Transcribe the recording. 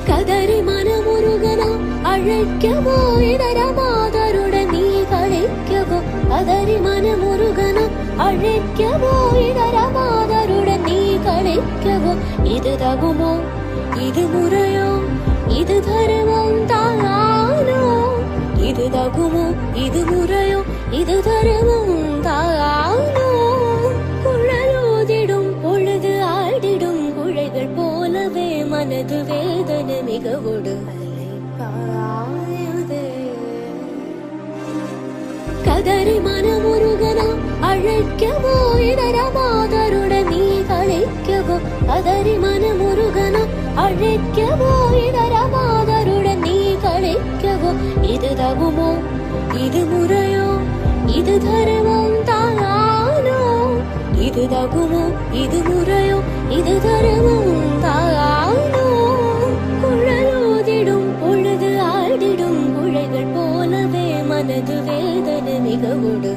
கதறி மனமுருகனா அழைக்கவோ இதர மாதருடன் நீ கழிக்கவோ கதறி மனமுருகனா அழைக்கவோ இதர மாதருடன் நீ கழிக்கவோ இது தகுமோ இது முறையோ இது தருமம் தானோ இது தகுமோ இது முறையோ இது தருமம் தானோ குழலோதிடும் பொழுது ஆடிடும் குழைகள் போலவே மனது வேதனை மிகவோடு கதறி மனமுருகனா அழைக்கவோ இதர மாதருடன் நீ கழிக்கவோ கதறி மனமுருகனா அழைக்கவோ இதர மாதருடன் நீ கழிக்கவோ இது தகுமோ இது முறையோ இது தருமம் தானோ இது தகுமோ இது முறையோ இது தருமம் தானோ குழலோதிடும் பொழுது ஆடிடும் குழைகள் போலவே மனது வேதனை மிகவோடு